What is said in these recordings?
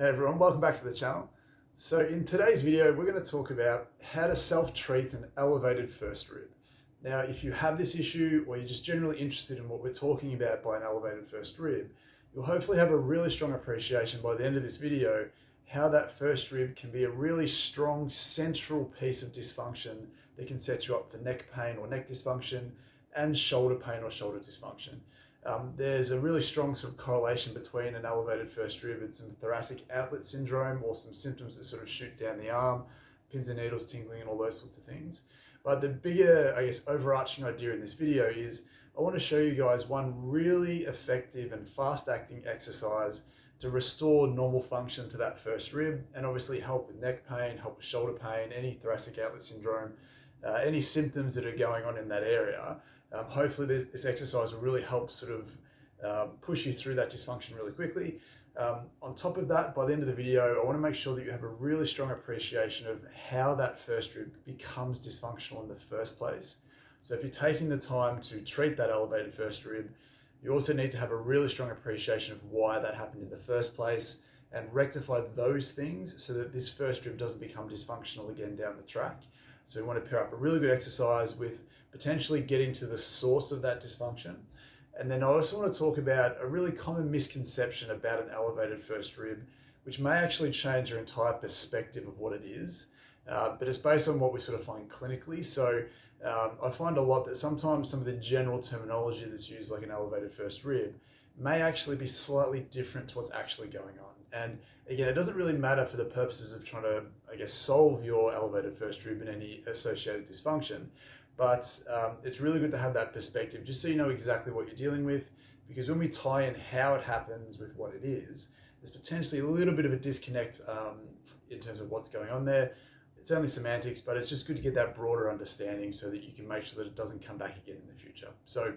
Hey everyone, welcome back to the channel. So in today's video, we're going to talk about how to self-treat an elevated first rib. Now, if you have this issue or you're just generally interested in what we're talking about by an elevated first rib, you'll hopefully have a really strong appreciation by the end of this video how that first rib can be a really strong central piece of dysfunction that can set you up for neck pain or neck dysfunction and shoulder pain or shoulder dysfunction. There's a really strong sort of correlation between an elevated first rib and some thoracic outlet syndrome or some symptoms that sort of shoot down the arm, pins and needles, tingling and all those sorts of things. But the bigger, overarching idea in this video is I want to show you guys one really effective and fast-acting exercise to restore normal function to that first rib and obviously help with neck pain, help with shoulder pain, any thoracic outlet syndrome, any symptoms that are going on in that area. Hopefully this exercise will really help sort of push you through that dysfunction really quickly. On top of that, by the end of the video, I want to make sure that you have a really strong appreciation of how that first rib becomes dysfunctional in the first place. So if you're taking the time to treat that elevated first rib, you also need to have a really strong appreciation of why that happened in the first place and rectify those things so that this first rib doesn't become dysfunctional again down the track. So we want to pair up a really good exercise with potentially getting to the source of that dysfunction. And then I also want to talk about a really common misconception about an elevated first rib, which may actually change your entire perspective of what it is, but it's based on what we sort of find clinically. So I find a lot that sometimes some of the general terminology that's used, like an elevated first rib, may actually be slightly different to what's actually going on. And again, it doesn't really matter for the purposes of trying to, solve your elevated first rib and any associated dysfunction. But it's really good to have that perspective just so you know exactly what you're dealing with, because when we tie in how it happens with what it is, there's potentially a little bit of a disconnect in terms of what's going on there. It's only semantics, but it's just good to get that broader understanding so that you can make sure that it doesn't come back again in the future. So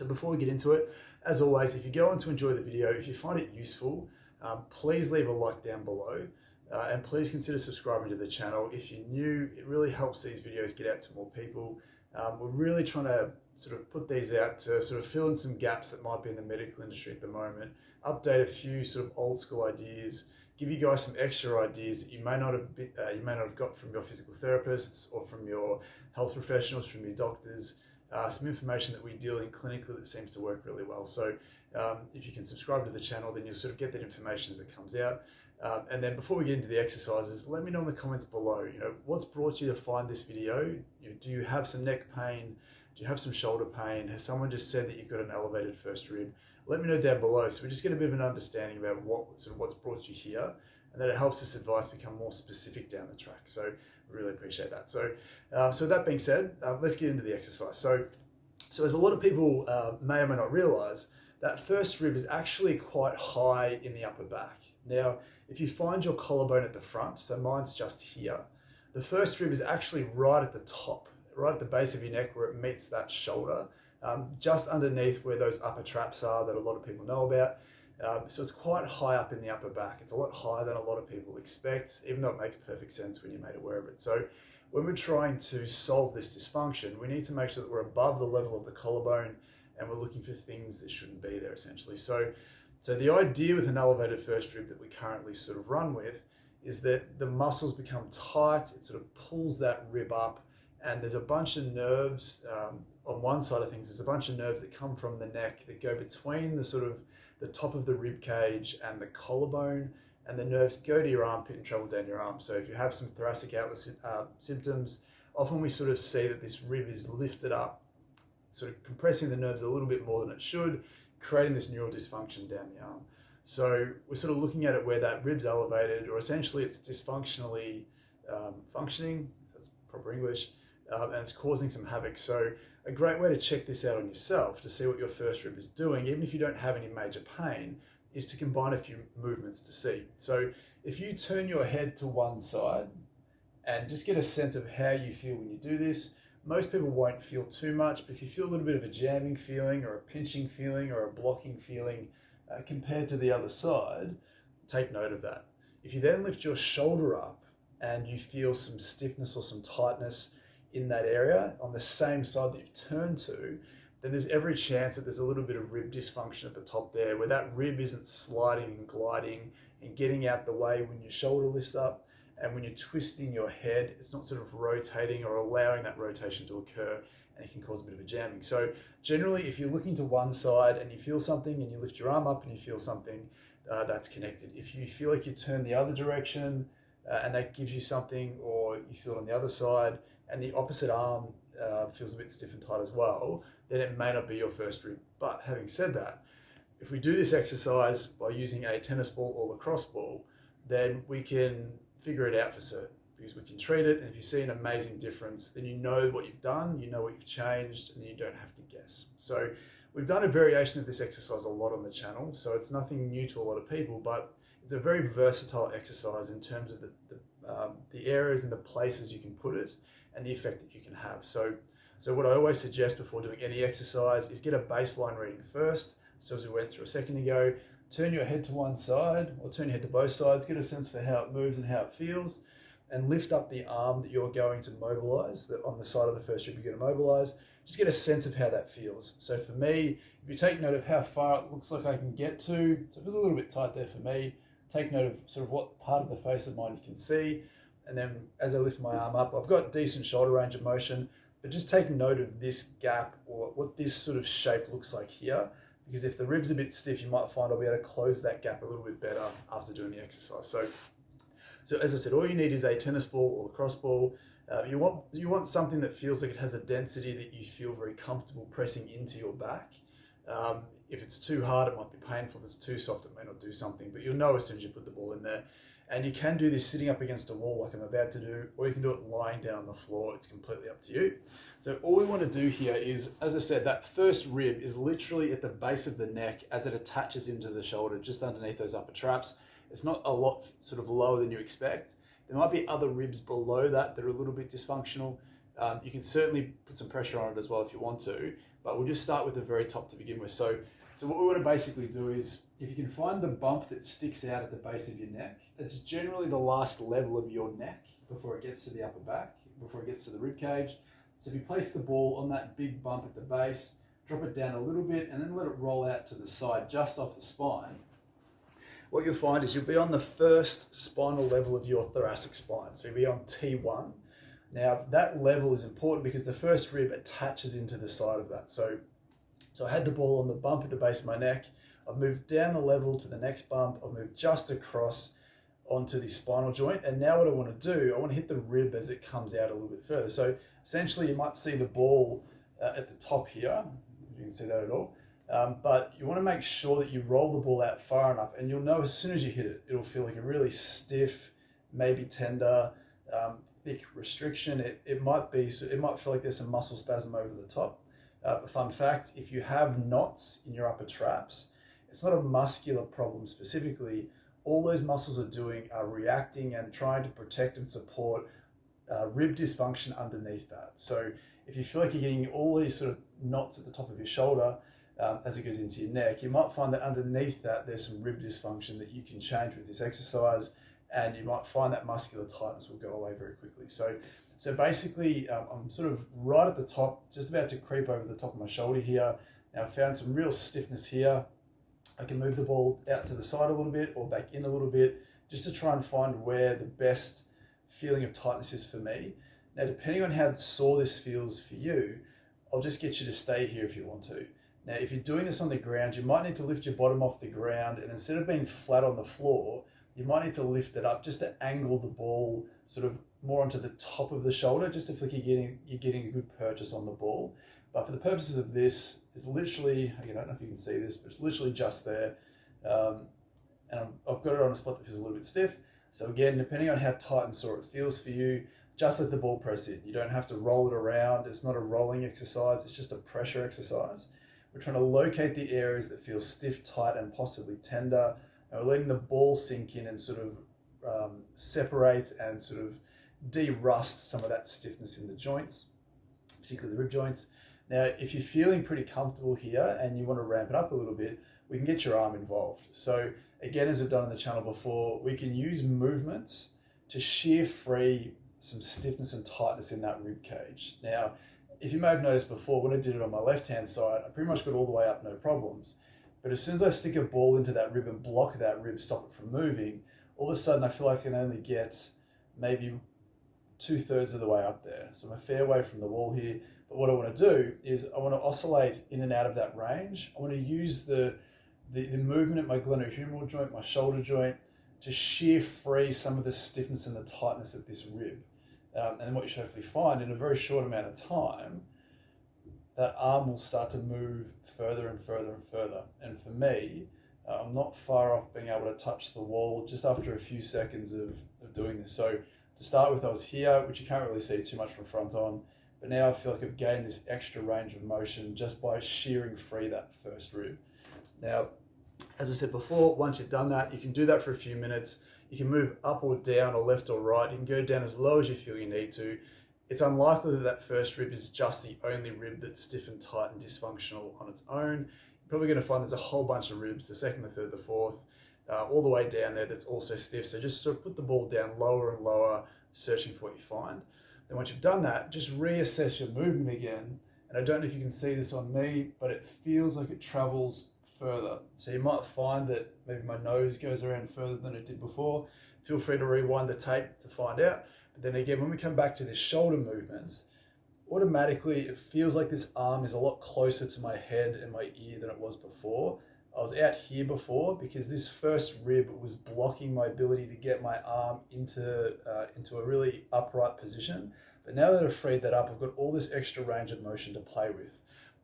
before we get into it, as always, if you go on to enjoy the video, if you find it useful, please leave a like down below. And please consider subscribing to the channel. If you're new, it really helps these videos get out to more people. We're really trying to sort of put these out to sort of fill in some gaps that might be in the medical industry at the moment, update a few sort of old school ideas, give you guys some extra ideas that you may not have got from your physical therapists or from your health professionals, from your doctors, some information that we deal in clinically that seems to work really well. So if you can subscribe to the channel, then you'll sort of get that information as it comes out. And then before we get into the exercises, let me know in the comments below, what's brought you to find this video? Do you have some neck pain? Do you have some shoulder pain? Has someone just said that you've got an elevated first rib? Let me know down below so we just get a bit of an understanding about what's brought you here, and that it helps this advice become more specific down the track. So we really appreciate that. So with that being said, let's get into the exercise. So as a lot of people may or may not realize, that first rib is actually quite high in the upper back. Now, if you find your collarbone at the front, so mine's just here, the first rib is actually right at the top, right at the base of your neck where it meets that shoulder, just underneath where those upper traps are that a lot of people know about. So it's quite high up in the upper back. It's a lot higher than a lot of people expect, even though it makes perfect sense when you're made aware of it. So when we're trying to solve this dysfunction, we need to make sure that we're above the level of the collarbone and we're looking for things that shouldn't be there, essentially. So the idea with an elevated first rib that we currently sort of run with is that the muscles become tight, it sort of pulls that rib up, and there's a bunch of nerves on one side of things. There's a bunch of nerves that come from the neck that go between the top of the rib cage and the collarbone, and the nerves go to your armpit and travel down your arm. So if you have some thoracic outlet symptoms, often we sort of see that this rib is lifted up, sort of compressing the nerves a little bit more than it should, creating this neural dysfunction down the arm. So we're sort of looking at it where that rib's elevated, or essentially it's dysfunctionally functioning, that's proper English, and it's causing some havoc. So a great way to check this out on yourself to see what your first rib is doing, even if you don't have any major pain, is to combine a few movements to see. So if you turn your head to one side and just get a sense of how you feel when you do this, most people won't feel too much, but if you feel a little bit of a jamming feeling or a pinching feeling or a blocking feeling compared to the other side, take note of that. If you then lift your shoulder up and you feel some stiffness or some tightness in that area on the same side that you've turned to, then there's every chance that there's a little bit of rib dysfunction at the top there, where that rib isn't sliding and gliding and getting out the way when your shoulder lifts up, and when you're twisting your head, it's not sort of rotating or allowing that rotation to occur, and it can cause a bit of a jamming. So generally, if you're looking to one side and you feel something and you lift your arm up and you feel something, that's connected. If you feel like you turn the other direction and that gives you something, or you feel it on the other side and the opposite arm feels a bit stiff and tight as well, then it may not be your first rib. But having said that, if we do this exercise by using a tennis ball or lacrosse ball, then we can figure it out for certain, because we can treat it. And if you see an amazing difference, then you know what you've done, you know what you've changed, and then you don't have to guess. So we've done a variation of this exercise a lot on the channel, so it's nothing new to a lot of people, but it's a very versatile exercise in terms of the areas and the places you can put it and the effect that you can have. So what I always suggest before doing any exercise is get a baseline reading first. So as we went through a second ago, turn your head to one side or turn your head to both sides, get a sense for how it moves and how it feels, and lift up the arm that you're going to mobilize, that on the side of the first rib you're going to mobilize. Just get a sense of how that feels. So for me, if you take note of how far it looks like I can get to, so it feels a little bit tight there for me, take note of sort of what part of the face of mine you can see. And then as I lift my arm up, I've got decent shoulder range of motion, but just take note of this gap or what this sort of shape looks like here. Because if the rib's a bit stiff, you might find I'll be able to close that gap a little bit better after doing the exercise. So as I said, all you need is a tennis ball or lacrosse ball. You want something that feels like it has a density that you feel very comfortable pressing into your back. If it's too hard, it might be painful. If it's too soft, it may not do something, but you'll know as soon as you put the ball in there. And you can do this sitting up against a wall like I'm about to do, or you can do it lying down on the floor. It's completely up to you. So all we want to do here is, as I said, that first rib is literally at the base of the neck as it attaches into the shoulder, just underneath those upper traps. It's not a lot sort of lower than you expect. There might be other ribs below that that are a little bit dysfunctional. You can certainly put some pressure on it as well if you want to, but we'll just start with the very top to begin with. So what we want to basically do is, if you can find the bump that sticks out at the base of your neck, it's generally the last level of your neck before it gets to the upper back, before it gets to the rib cage. So if you place the ball on that big bump at the base, drop it down a little bit and then let it roll out to the side just off the spine, what you'll find is you'll be on the first spinal level of your thoracic spine. So you'll be on T1. Now that level is important because the first rib attaches into the side of that. So I had the ball on the bump at the base of my neck. I've moved down the level to the next bump. I've moved just across onto the spinal joint. And now what I want to do, I want to hit the rib as it comes out a little bit further. So essentially you might see the ball at the top here. You can see that at all. But you want to make sure that you roll the ball out far enough, and you'll know as soon as you hit it, it'll feel like a really stiff, maybe tender, thick restriction. It might feel like there's some muscle spasm over the top. Fun fact, if you have knots in your upper traps, it's not a muscular problem specifically. All those muscles are doing are reacting and trying to protect and support rib dysfunction underneath that. So if you feel like you're getting all these sort of knots at the top of your shoulder as it goes into your neck, you might find that underneath that there's some rib dysfunction that you can change with this exercise, and you might find that muscular tightness will go away very quickly. So basically, I'm sort of right at the top, just about to creep over the top of my shoulder here. Now I've found some real stiffness here. I can move the ball out to the side a little bit or back in a little bit, just to try and find where the best feeling of tightness is for me. Now, depending on how sore this feels for you, I'll just get you to stay here if you want to. Now, if you're doing this on the ground, you might need to lift your bottom off the ground, and instead of being flat on the floor, you might need to lift it up just to angle the ball sort of more onto the top of the shoulder, just to feel like you're getting a good purchase on the ball. But for the purposes of this, it's literally, I don't know if you can see this, but it's literally just there. And I've got it on a spot that feels a little bit stiff. So again, depending on how tight and sore it feels for you, just let the ball press in. You don't have to roll it around. It's not a rolling exercise. It's just a pressure exercise. We're trying to locate the areas that feel stiff, tight, and possibly tender. And we're letting the ball sink in and sort of separate and sort of de-rust some of that stiffness in the joints, particularly the rib joints. Now, if you're feeling pretty comfortable here and you want to ramp it up a little bit, we can get your arm involved. So again, as we've done on the channel before, we can use movements to shear free some stiffness and tightness in that rib cage. Now, if you may have noticed before, when I did it on my left-hand side, I pretty much got all the way up, no problems. But as soon as I stick a ball into that rib and block that rib, stop it from moving, all of a sudden I feel like I can only get maybe 2/3 of the way up there. So I'm a fair way from the wall here. But what I want to do is I want to oscillate in and out of that range. I want to use the movement at my glenohumeral joint, my shoulder joint, to shear free some of the stiffness and the tightness at this rib. And then what you should hopefully find in a very short amount of time, that arm will start to move further and further and further. And for me, I'm not far off being able to touch the wall just after a few seconds of doing this. So to start with, I was here, which you can't really see too much from front on, but now I feel like I've gained this extra range of motion just by shearing free that first rib. Now, as I said before, once you've done that, you can do that for a few minutes. You can move up or down or left or right. You can go down as low as you feel you need to. It's unlikely that that first rib is just the only rib that's stiff and tight and dysfunctional on its own. You're probably going to find there's a whole bunch of ribs, the second, the third, the fourth, all the way down there that's also stiff. So just sort of put the ball down lower and lower, searching for what you find. Then once you've done that, just reassess your movement again. And I don't know if you can see this on me, but it feels like it travels further. So you might find that maybe my nose goes around further than it did before. Feel free to rewind the tape to find out. But then again, when we come back to this shoulder movement, automatically it feels like this arm is a lot closer to my head and my ear than it was before. I was out here before because this first rib was blocking my ability to get my arm into a really upright position. But now that I've freed that up, I've got all this extra range of motion to play with.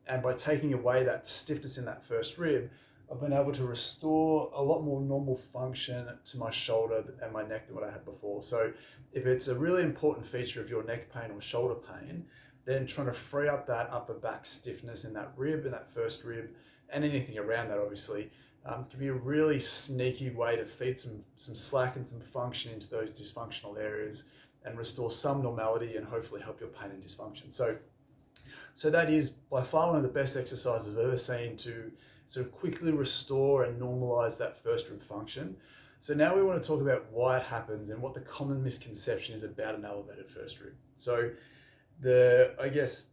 And by taking away that stiffness in that first rib, I've been able to restore a lot more normal function to my shoulder and my neck than what I had before. So if it's a really important feature of your neck pain or shoulder pain, then trying to free up that upper back stiffness in that rib and that first rib and anything around that obviously can be a really sneaky way to feed some slack and some function into those dysfunctional areas and restore some normality and hopefully help your pain and dysfunction. So that is by far one of the best exercises I've ever seen to sort of quickly restore and normalize that first rib function. So now we want to talk about why it happens and what the common misconception is about an elevated first rib. So I guess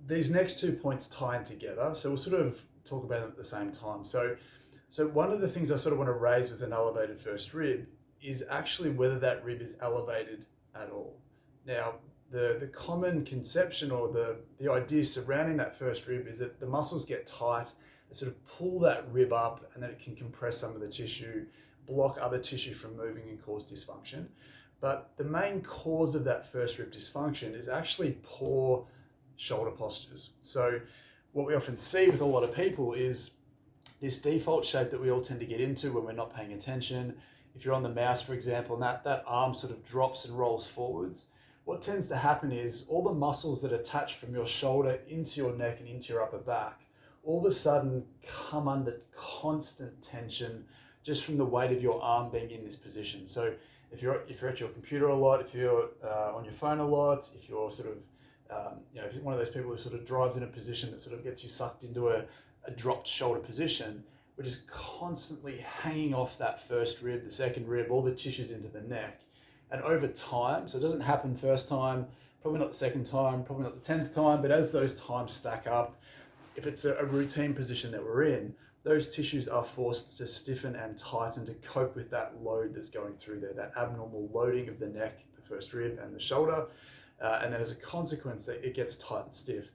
these next 2 points tie in together. So we'll sort of talk about them at the same time. So one of the things I sort of want to raise with an elevated first rib is actually whether that rib is elevated at all. Now, the common conception or the idea surrounding that first rib is that the muscles get tight, they sort of pull that rib up, and then it can compress some of the tissue, block other tissue from moving and cause dysfunction. But the main cause of that first rib dysfunction is actually poor shoulder postures. So what we often see with a lot of people is this default shape that we all tend to get into when we're not paying attention. If you're on the mouse, for example, and that arm sort of drops and rolls forwards, what tends to happen is all the muscles that attach from your shoulder into your neck and into your upper back all of a sudden come under constant tension just from the weight of your arm being in this position. So if you're at your computer a lot, if you're on your phone a lot, if you're sort of if you're one of those people who sort of drives in a position that sort of gets you sucked into a dropped shoulder position, we're just constantly hanging off that first rib, the second rib, all the tissues into the neck. And over time, so it doesn't happen first time, probably not the second time, probably not the 10th time, but as those times stack up, if it's a routine position that we're in, those tissues are forced to stiffen and tighten to cope with that load that's going through there, that abnormal loading of the neck, the first rib and the shoulder. And then as a consequence, it gets tight and stiff.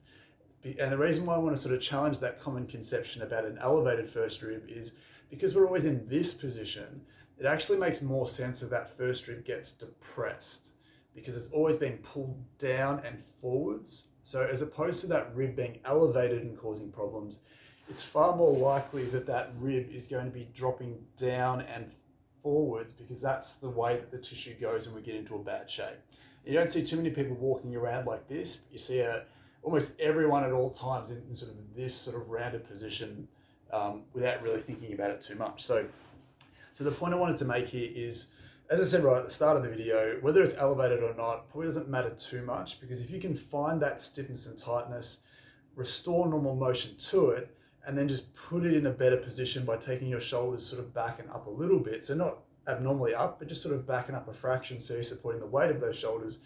And the reason why I want to sort of challenge that common conception about an elevated first rib is because we're always in this position, it actually makes more sense if that first rib gets depressed because it's always being pulled down and forwards. So as opposed to that rib being elevated and causing problems, it's far more likely that that rib is going to be dropping down and forwards because that's the way that the tissue goes when we get into a bad shape. You don't see too many people walking around like this. You see almost everyone at all times in sort of this sort of rounded position without really thinking about it too much. So the point I wanted to make here is, as I said right at the start of the video, whether it's elevated or not probably doesn't matter too much because if you can find that stiffness and tightness, restore normal motion to it, and then just put it in a better position by taking your shoulders sort of back and up a little bit. So not abnormally up, but just sort of backing up a fraction so you're supporting the weight of those shoulders.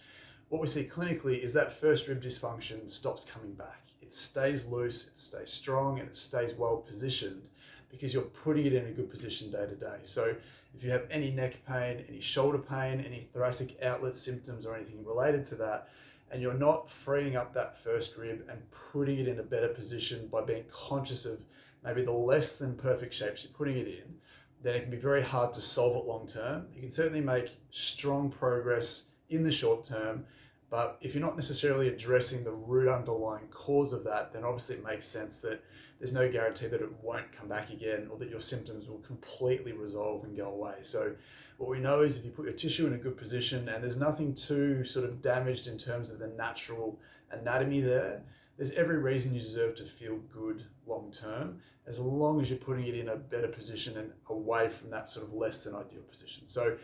what we see clinically is that first rib dysfunction stops coming back. It stays loose, it stays strong, and it stays well positioned because you're putting it in a good position day to day. So if you have any neck pain, any shoulder pain, any thoracic outlet symptoms or anything related to that, and you're not freeing up that first rib and putting it in a better position by being conscious of maybe the less than perfect shapes you're putting it in, then it can be very hard to solve it long term. You can certainly make strong progress in the short term, but if you're not necessarily addressing the root underlying cause of that, then obviously it makes sense that there's no guarantee that it won't come back again or that your symptoms will completely resolve and go away. So what we know is if you put your tissue in a good position and there's nothing too sort of damaged in terms of the natural anatomy there, there's every reason you deserve to feel good long term, as long as you're putting it in a better position and away from that sort of less than ideal position. So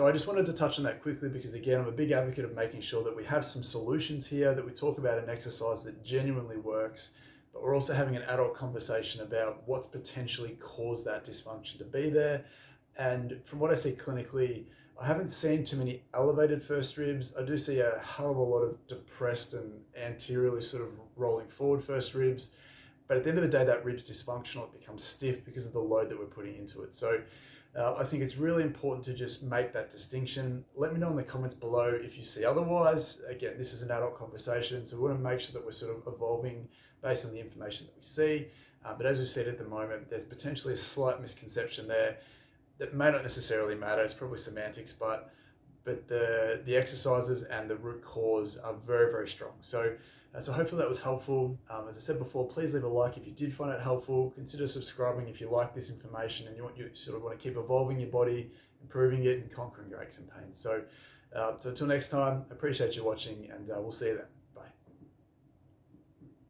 I just wanted to touch on that quickly because, again, I'm a big advocate of making sure that we have some solutions here, that we talk about an exercise that genuinely works, but we're also having an adult conversation about what's potentially caused that dysfunction to be there. And from what I see clinically, I haven't seen too many elevated first ribs. I do see a hell of a lot of depressed and anteriorly sort of rolling forward first ribs. But at the end of the day, that rib's dysfunctional. It becomes stiff because of the load that we're putting into it. So I think it's really important to just make that distinction. Let me know in the comments below if you see otherwise. Again, this is an adult conversation, so we want to make sure that we're sort of evolving based on the information that we see. But as we've said at the moment, there's potentially a slight misconception there that may not necessarily matter. It's probably semantics, but the exercises and the root cause are very, very strong. So hopefully that was helpful. As I said before, please leave a like if you did find it helpful. Consider subscribing if you like this information and you sort of want to keep evolving your body, improving it, and conquering your aches and pains. So until next time, appreciate you watching, and we'll see you then.